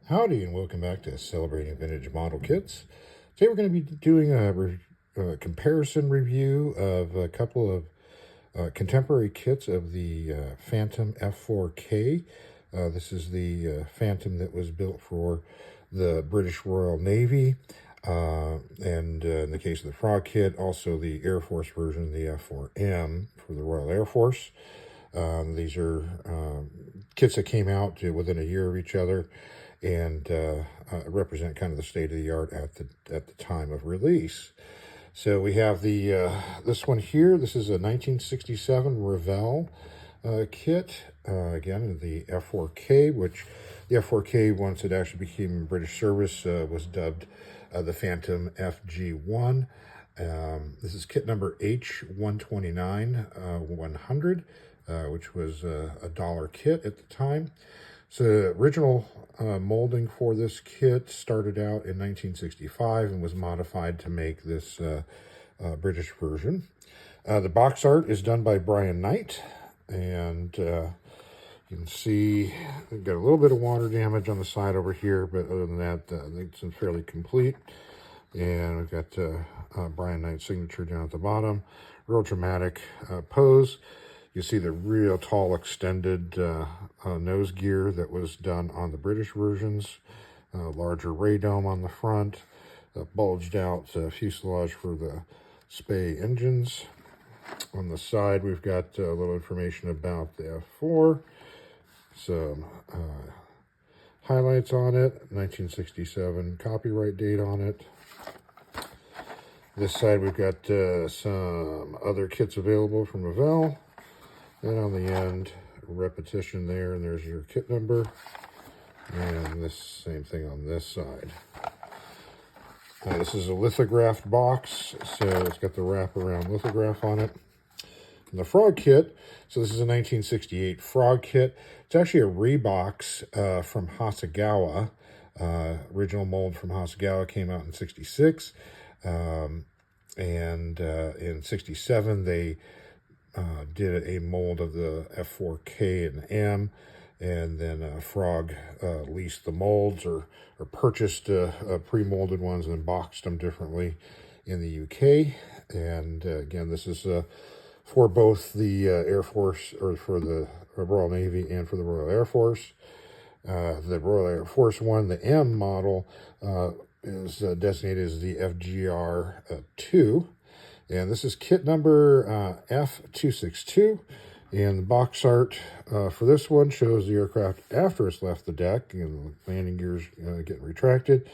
Howdy and welcome back to Celebrating Vintage Model Kits. Today we're going to be doing a comparison review of a couple of contemporary kits of the Phantom F-4K. This is the Phantom that was built for the British Royal Navy, and in the case of the Frog kit, also the Air Force version, the F-4M for the Royal Air Force. These are kits that came out within a year of each other and represent kind of the state of the art at the time of release. So we have the this one here. This is a 1967 Revell kit. Again, the F-4K, which the F-4K, once it actually became British service, was dubbed the Phantom FG1. This is kit number H129 100, which was a $1 kit at the time. So the original molding for this kit started out in 1965 and was modified to make this British version. The box art is done by Brian Knight, and you can see we've got a little bit of water damage on the side over here, but other than that, I think it's fairly complete. And we've got Brian Knight's signature down at the bottom. Real dramatic pose. You see the real tall extended nose gear that was done on the British versions. Larger radome on the front. Bulged out fuselage for the Spey engines. On the side, we've got a little information about the F4. Some highlights on it. 1967 copyright date on it. This side, we've got some other kits available from Revell. And on the end, repetition there, and there's your kit number. And this same thing on this side. This is a lithographed box, so it's got the wraparound lithograph on it. And the Frog kit, so this is a 1968 Frog kit. It's actually a rebox from Hasegawa. Original mold from Hasegawa came out in 66. And in 67, they did a mold of the F-4K and M, and then Frog leased the molds or purchased pre-molded ones and then boxed them differently in the UK. And again, this is for both the Air Force, or for the Royal Navy and for the Royal Air Force. The Royal Air Force one, the M model, is designated as the FGR-2. And this is kit number F262. And the box art for this one shows the aircraft after it's left the deck, and the landing gears getting retracted.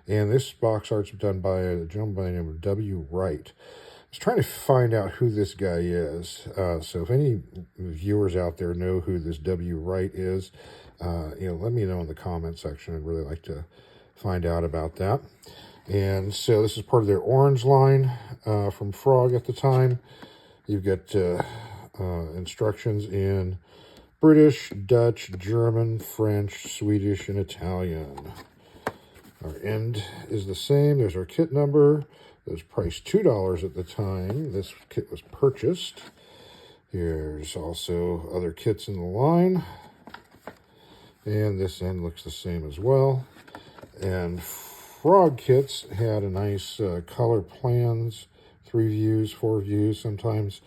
And this box art's done by a gentleman by the name of W. Wright. I was trying to find out who this guy is. So if any viewers out there know who this W. Wright is, let me know in the comment section. I'd really like to find out about that. And so this is part of their orange line from Frog at the time. You've got instructions in British, Dutch, German, French, Swedish, and Italian. Our end is the same. There's our kit number. It was priced $2 at the time this kit was purchased. Here's also other kits in the line. And this end looks the same as well. And Frog kits had a nice color plans, 3 views, 4 views sometimes,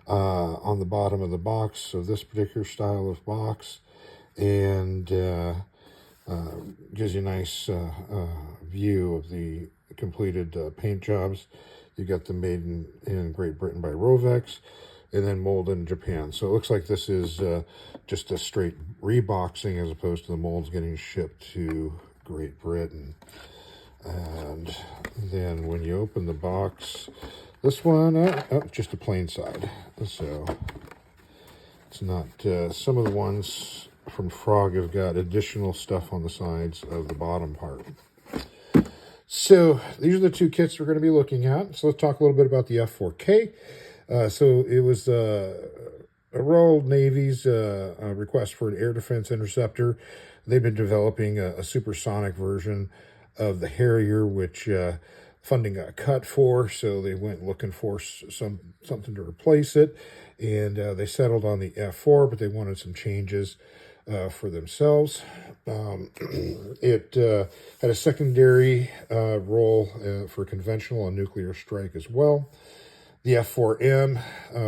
on the bottom of the box of this particular style of box, and gives you a nice view of the completed paint jobs. You got them made in Great Britain by Rovex, and then molded in Japan. So it looks like this is just a straight reboxing as opposed to the molds getting shipped to Great Britain. And then when you open the box, this one, just a plain side. So it's not, some of the ones from Frog have got additional stuff on the sides of the bottom part. So these are the 2 kits we're going to be looking at. So let's talk a little bit about the F-4K. So it was a Royal Navy's request for an air defense interceptor. They've been developing a supersonic version of the Harrier, which funding got cut for, so they went looking for something to replace it, and they settled on the F4, but they wanted some changes for themselves. It had a secondary role for conventional and nuclear strike as well. The F-4M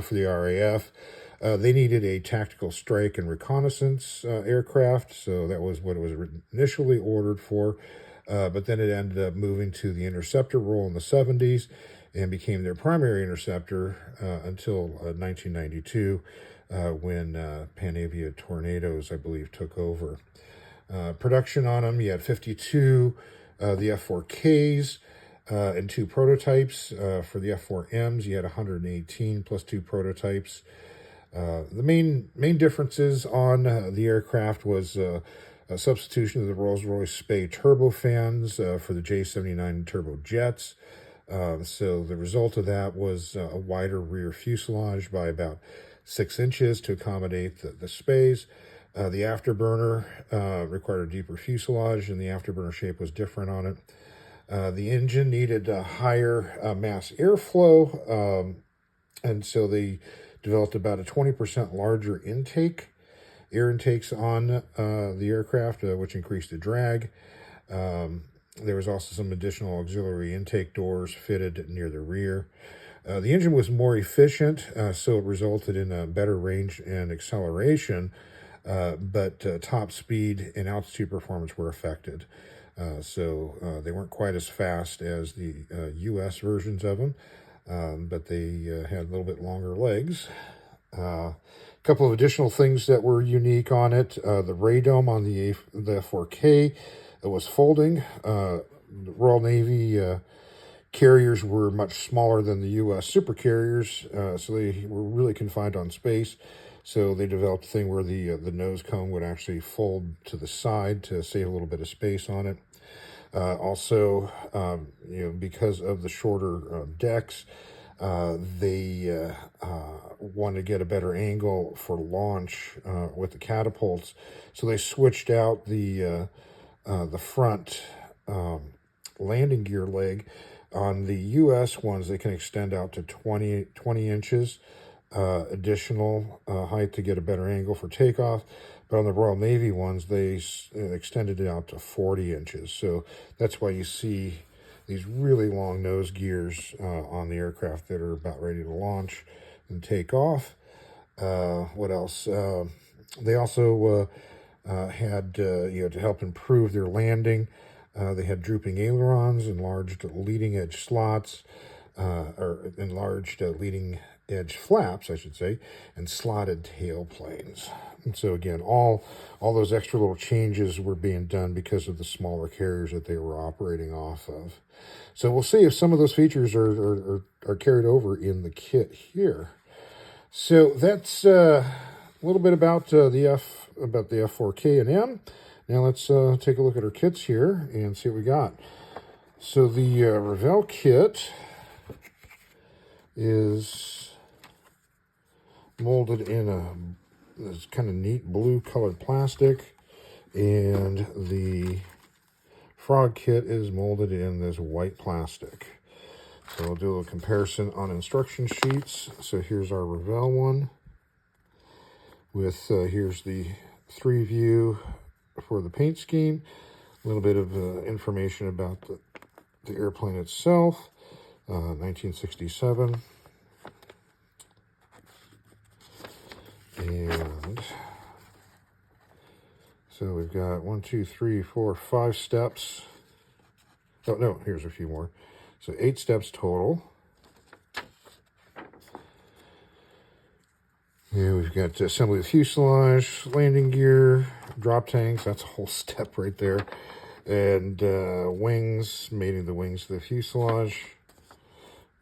for the RAF, they needed a tactical strike and reconnaissance aircraft, so that was what it was initially ordered for. But then it ended up moving to the interceptor role in the 70s and became their primary interceptor until 1992 when Panavia Tornadoes, I believe, took over. Production on them, you had 52 the F-4Ks and 2 prototypes. For the F-4Ms, you had 118 plus 2 prototypes. The main differences on the aircraft was a substitution of the Rolls-Royce Spey turbofans for the J79 turbojets. So the result of that was a wider rear fuselage by about 6 inches to accommodate the Speys. The afterburner required a deeper fuselage, and the afterburner shape was different on it. The engine needed a higher mass airflow, and so they developed about a 20% larger air intakes on the aircraft, which increased the drag. There was also some additional auxiliary intake doors fitted near the rear. The engine was more efficient, so it resulted in a better range and acceleration, but top speed and altitude performance were affected. So they weren't quite as fast as the U.S. versions of them, but they had a little bit longer legs. A couple of additional things that were unique on it. The radome on the F-4K was folding. The Royal Navy carriers were much smaller than the U.S. supercarriers, so they were really confined on space. So they developed a thing where the nose cone would actually fold to the side to save a little bit of space on it. Also, because of the shorter decks, they wanted to get a better angle for launch with the catapults. So they switched out the front landing gear leg. On the U.S. ones, they can extend out to 20 inches additional height to get a better angle for takeoff. But on the Royal Navy ones, they extended it out to 40 inches. So that's why you see these really long nose gears on the aircraft that are about ready to launch and take off. What else? They also had, to help improve their landing, they had drooping ailerons, enlarged leading edge slots, or enlarged leading edge flaps, I should say, and slotted tail planes. And so again, all those extra little changes were being done because of the smaller carriers that they were operating off of. So we'll see if some of those features are carried over in the kit here. So that's a little bit about the F-4K and M. Now let's take a look at our kits here and see what we got. So the Revell kit is molded in this kind of neat blue colored plastic, and the Frog kit is molded in this white plastic. So we'll do a comparison on instruction sheets. So here's our Revell one with here's the 3 view for the paint scheme, a little bit of information about the airplane itself, 1967. And so we've got 1, 2, 3, 4, 5 steps. Oh, no, here's a few more. So 8 steps total. Yeah, we've got assembly of fuselage, landing gear, drop tanks. That's a whole step right there. And wings, mating the wings to the fuselage.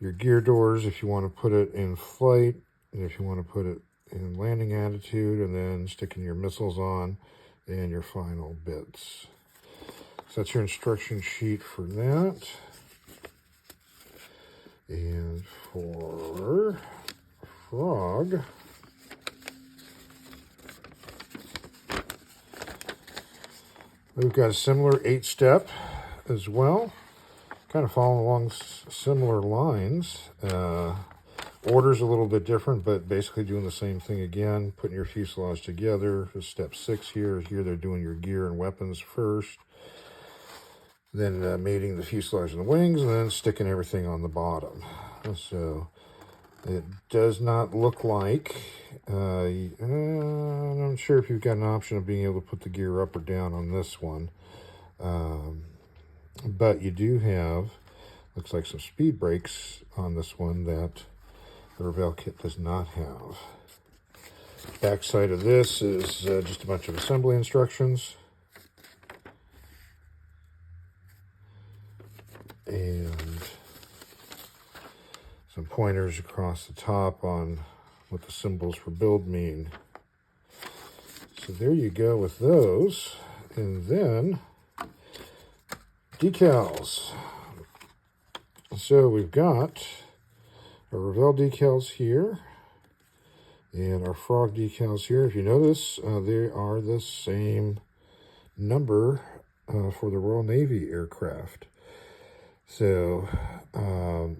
Your gear doors, if you want to put it in flight, and if you want to put it in landing attitude, and then sticking your missiles on, and your final bits. So that's your instruction sheet for that. And for Frog, we've got a similar 8-step as well, kind of following along similar lines. order's a little bit different, but basically doing the same thing again, putting your fuselage together. Step 6 here. Here they're doing your gear and weapons first. Then mating the fuselage and the wings, and then sticking everything on the bottom. So it does not look like, I'm not sure if you've got an option of being able to put the gear up or down on this one. But you do have, looks like some speed brakes on this one that the Revell kit does not have. Back side of this is just a bunch of assembly instructions. And some pointers across the top on what the symbols for build mean. So there you go with those. And then decals. So we've got our Revell decals here and our Frog decals here. If you notice, they are the same number for the Royal Navy aircraft. So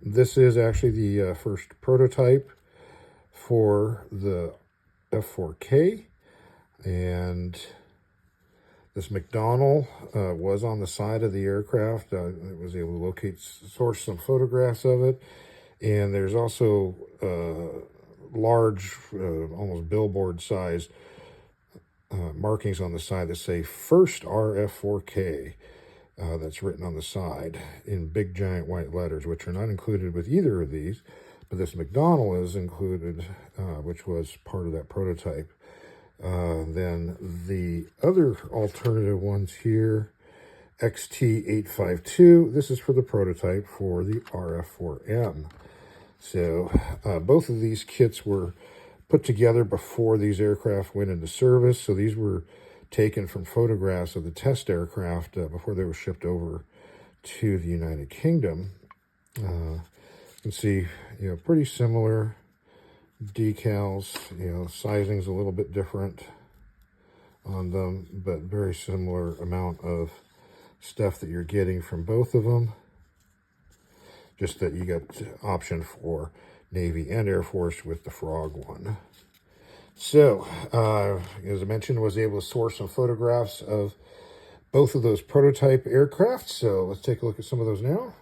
this is actually the first prototype for the F-4K, and this McDonnell was on the side of the aircraft. I was able to source some photographs of it, and there's also large, almost billboard-sized markings on the side that say "First RF-4K." That's written on the side in big giant white letters, which are not included with either of these, but this McDonnell is included, which was part of that prototype. Then the other alternative ones here, XT852, this is for the prototype for the RF-4M. So both of these kits were put together before these aircraft went into service. So these were taken from photographs of the test aircraft before they were shipped over to the United Kingdom. You can see, pretty similar decals. Sizing's a little bit different on them, but very similar amount of stuff that you're getting from both of them. Just that you got option for Navy and Air Force with the Frog one. So, as I mentioned, was able to source some photographs of both of those prototype aircraft. So let's take a look at some of those now.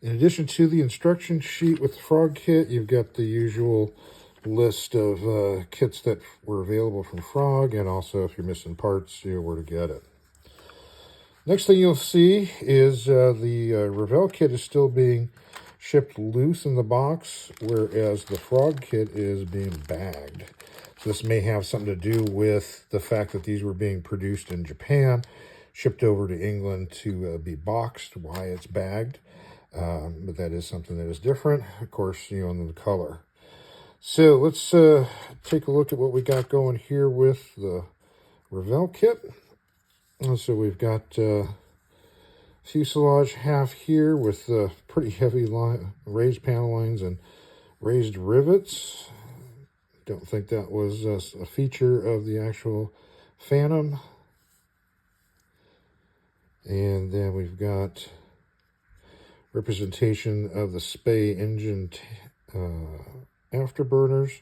In addition to the instruction sheet with the Frog kit, you've got the usual list of kits that were available from Frog, and also if you're missing parts, where to get it. Next thing you'll see is the Revell kit is still being shipped loose in the box, whereas the Frog kit is being bagged. So this may have something to do with the fact that these were being produced in Japan, shipped over to England to be boxed, why it's bagged. But that is something that is different, of course, on the color. So let's take a look at what we got going here with the Revell kit. So we've got fuselage half here with pretty heavy raised panel lines and raised rivets. Don't think that was a feature of the actual Phantom. And then we've got representation of the Spey engine afterburners.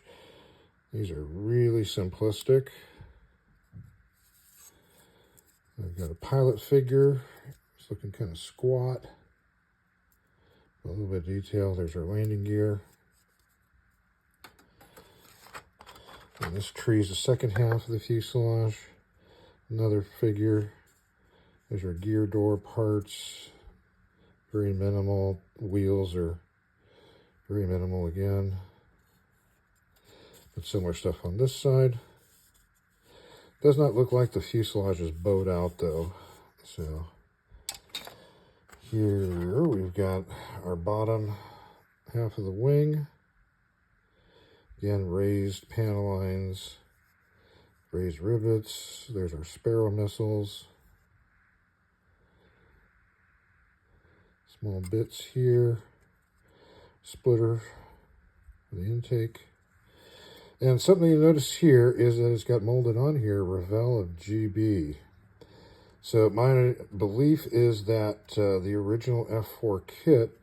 These are really simplistic. I've got a pilot figure. It's looking kind of squat. A little bit of detail. There's our landing gear. And this tree is the second half of the fuselage. Another figure. There's our gear door parts. Very minimal. Wheels are very minimal again. But similar stuff on this side. Does not look like the fuselage is bowed out though. So here we've got our bottom half of the wing. Again, raised panel lines, raised rivets. There's our Sparrow missiles. Small bits here. Splitter for the intake. And something you notice here is that it's got molded on here, Revell of GB. So my belief is that the original F-4 kit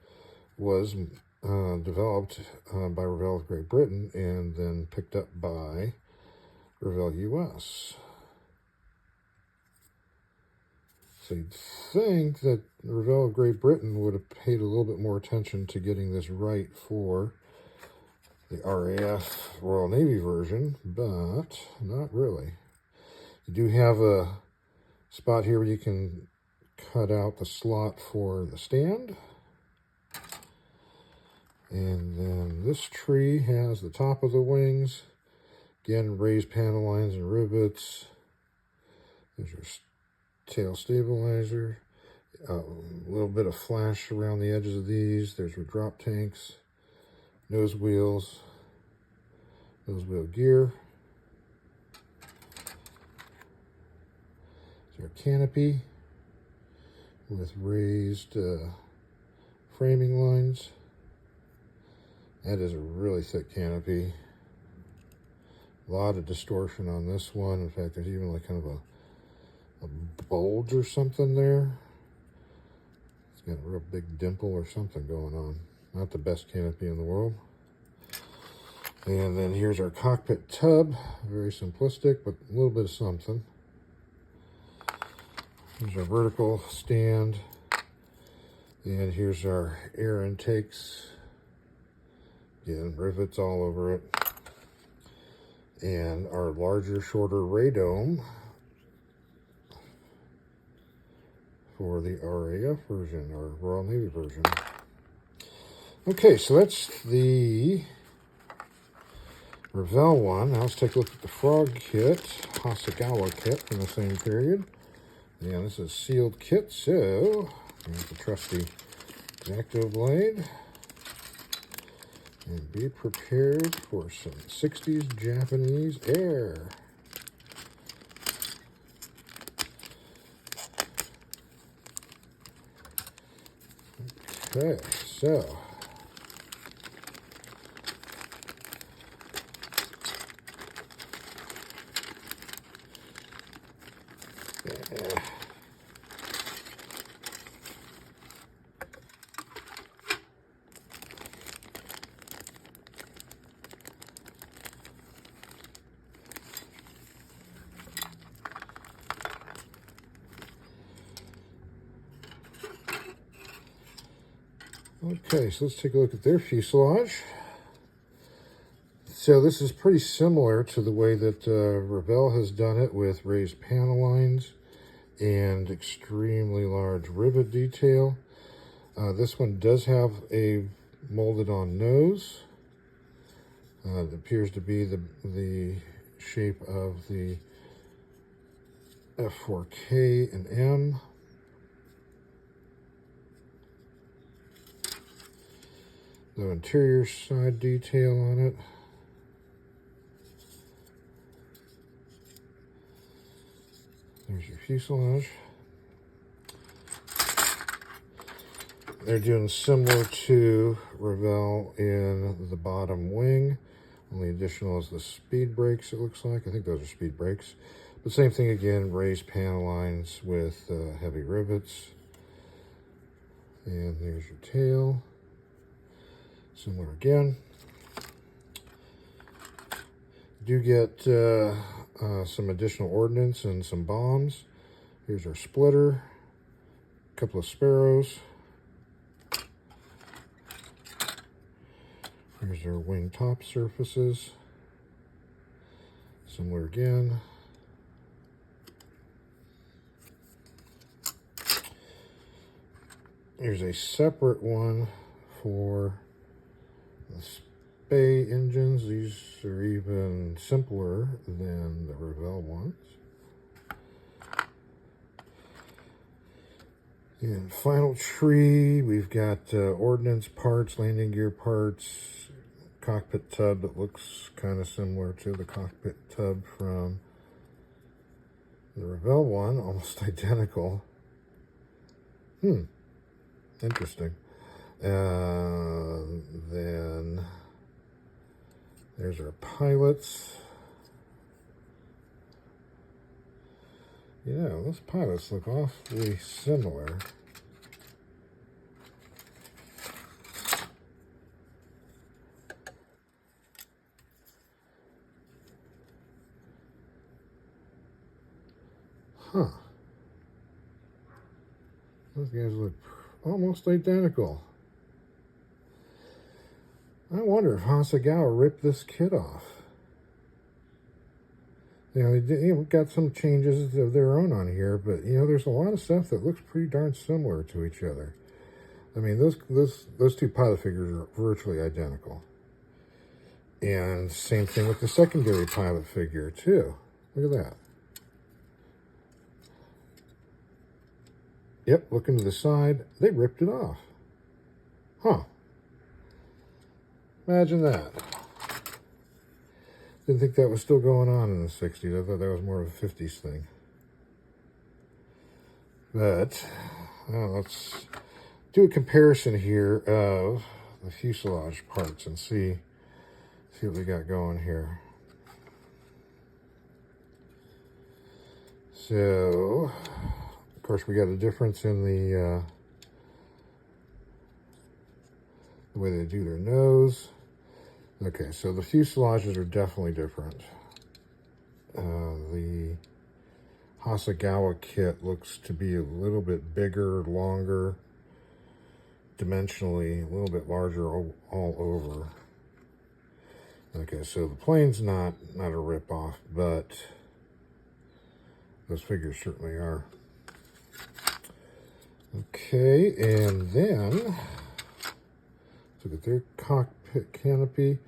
was developed by Revell of Great Britain and then picked up by Revell US. So you'd think that Revell of Great Britain would have paid a little bit more attention to getting this right for the RAF Royal Navy version, but not really. You do have a spot here where you can cut out the slot for the stand. And then this tree has the top of the wings. Again, raised panel lines and rivets. There's your tail stabilizer. A little bit of flash around the edges of these. There's your drop tanks. Nose wheels. Nose wheel gear. There's our canopy with raised framing lines. That is a really thick canopy. A lot of distortion on this one. In fact, there's even like kind of a bulge or something there. It's got a real big dimple or something going on. Not the best canopy in the world. And then here's our cockpit tub. Very simplistic, but a little bit of something. Here's our vertical stand. And here's our air intakes. Again, rivets all over it. And our larger, shorter radome for the RAF version, or Royal Navy version. Okay, so that's the Revell one. Now let's take a look at the Frog kit, Hasegawa kit from the same period. And this is a sealed kit, so here's the trusty X-Acto blade. And be prepared for some 60s Japanese air. Okay, so okay, so let's take a look at their fuselage. So this is pretty similar to the way that Revell has done it, with raised panel lines and extremely large rivet detail. This one does have a molded on nose. It appears to be the shape of the F-4K and M. No interior side detail on it. There's your fuselage. They're doing similar to Revell in the bottom wing. Only additional is the speed brakes, it looks like. I think those are speed brakes. But same thing again, raised panel lines with heavy rivets. And there's your tail. Similar again. Do get some additional ordnance and some bombs. Here's our splitter, a couple of sparrows. Here's our wing top surfaces. Similar again. Here's a separate one for the Spey engines. These are even simpler than the Revell ones. And final tree, we've got Ordinance parts, landing gear parts, cockpit tub that looks kind of similar to the cockpit tub from the Revell one, almost identical. Interesting. Then there's our pilots. Yeah, those pilots look awfully similar. Huh. Those guys look almost identical. I wonder if Hasegawa ripped this kit off. You know, we've got some changes of their own on here, but, you know, there's a lot of stuff that looks pretty darn similar to each other. I mean, those two pilot figures are virtually identical. And same thing with the secondary pilot figure, too. Look at that. Yep, looking to the side, they ripped it off. Huh. Imagine that. Didn't think that was still going on in the 60s. I thought that was more of a 50s thing. But, let's do a comparison here of the fuselage parts and see what we got going here. So, of course, we got a difference in the way they do their nose. Okay, so the fuselages are definitely different. The Hasegawa kit looks to be a little bit bigger, longer, dimensionally a little bit larger all over. Okay, so the plane's not a rip-off, but those figures certainly are. Okay, and then look at their cockpit canopy.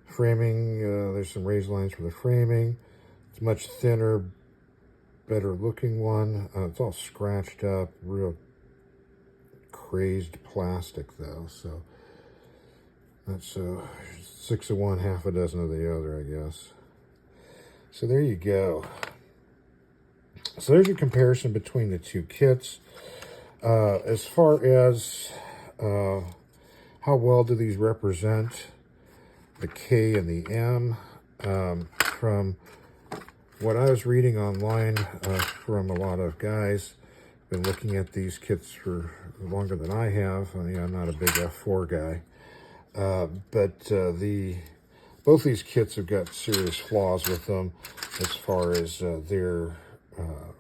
Framing, there's some raised lines for the framing. It's much thinner, better looking one. It's all scratched up, real crazed plastic though, so that's 6 of one, half a dozen of the other, I guess. So there you go. So there's your comparison between the two kits. As far as how well do these represent the K and the M, from what I was reading online from a lot of guys, been looking at these kits for longer than I have. I'm not a big F4 guy, but both these kits have got serious flaws with them as far as their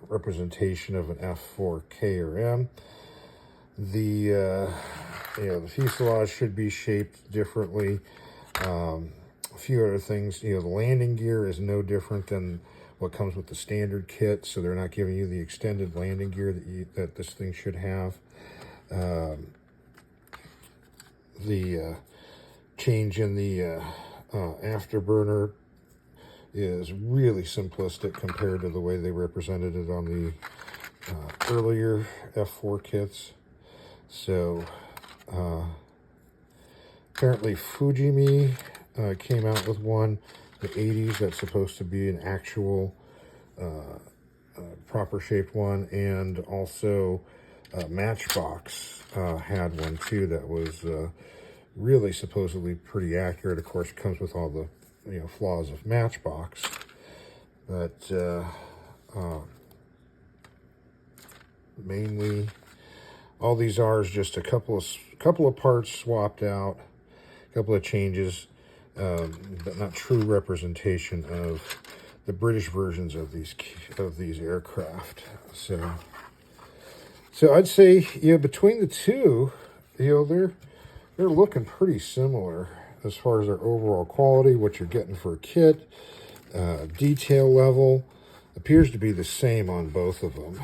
representation of an F-4K or M. The fuselage should be shaped differently. A few other things, the landing gear is no different than what comes with the standard kit, so they're not giving you the extended landing gear that this thing should have. The change in the afterburner is really simplistic compared to the way they represented it on the earlier F4 kits. So apparently Fujimi came out with one in the 80s that's supposed to be an actual proper shaped one, and also Matchbox had one too that was really supposedly pretty accurate. Of course, it comes with all the flaws of Matchbox, but mainly all these are is just a couple of parts swapped out, a couple of changes, but not true representation of the British versions of these aircraft. So I'd say, between the two, they're looking pretty similar as far as their overall quality, what you're getting for a kit, detail level appears to be the same on both of them.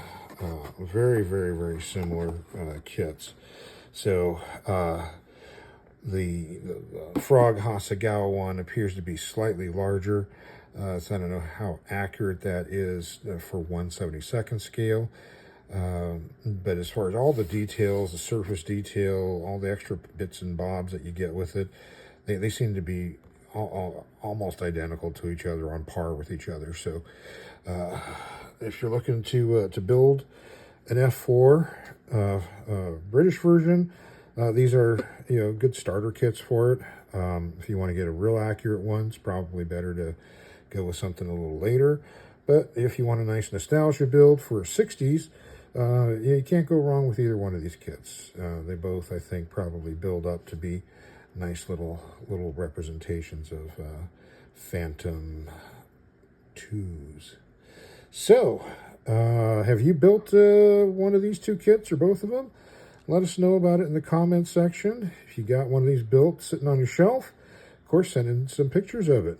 Very, very, very similar kits. So the Frog Hasegawa one appears to be slightly larger. So I don't know how accurate that is for 1/72nd scale. But as far as all the details, the surface detail, all the extra bits and bobs that you get with it, they seem to be almost identical to each other, on par with each other. So if you're looking to build an F4 British version, these are good starter kits for it. If you want to get a real accurate one, it's probably better to go with something a little later. But if you want a nice nostalgia build for 60s, you can't go wrong with either one of these kits. They both, I think, probably build up to be nice little representations of Phantom 2s. So, have you built one of these two kits or both of them? Let us know about it in the comments section. If you got one of these built sitting on your shelf, of course, send in some pictures of it.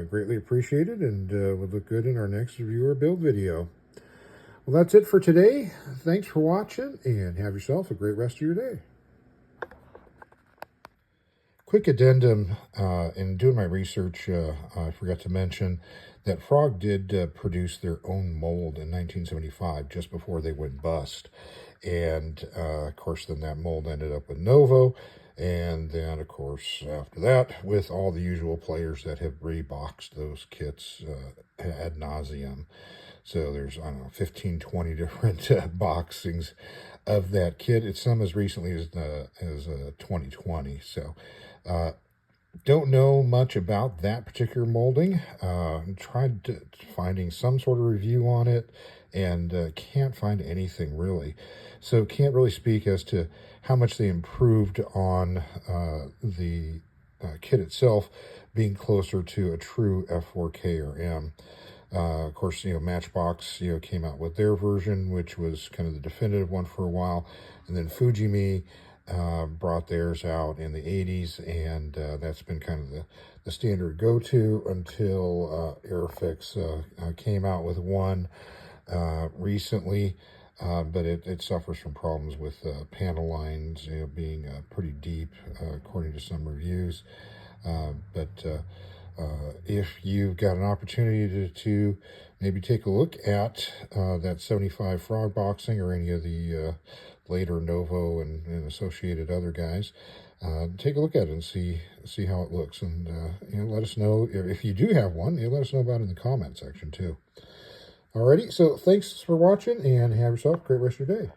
Greatly appreciated, and would look good in our next review or build video. Well, that's it for today. Thanks for watching, and have yourself a great rest of your day. Quick addendum, in doing my research, I forgot to mention that Frog did produce their own mold in 1975, just before they went bust. And, of course, then that mold ended up with Novo. And then, of course, after that, with all the usual players that have reboxed those kits ad nauseum. So there's, I don't know, 15, 20 different boxings of that kit. It's some as recently as 2020. So don't know much about that particular molding. Tried finding some sort of review on it, and can't find anything really. So can't really speak as to how much they improved on the kit itself being closer to a true F-4K or M. Of course, Matchbox, came out with their version, which was kind of the definitive one for a while. And then Fujimi brought theirs out in the 80s, and that's been kind of the standard go-to until Airfix came out with one recently. But it suffers from problems with panel lines, being pretty deep, according to some reviews. If you've got an opportunity to maybe take a look at that 75 Frog Boxing or any of the later Novo and associated other guys, take a look at it and see how it looks. And let us know if you do have one. Let us know about it in the comment section too. Alrighty, so thanks for watching, and have yourself a great rest of your day.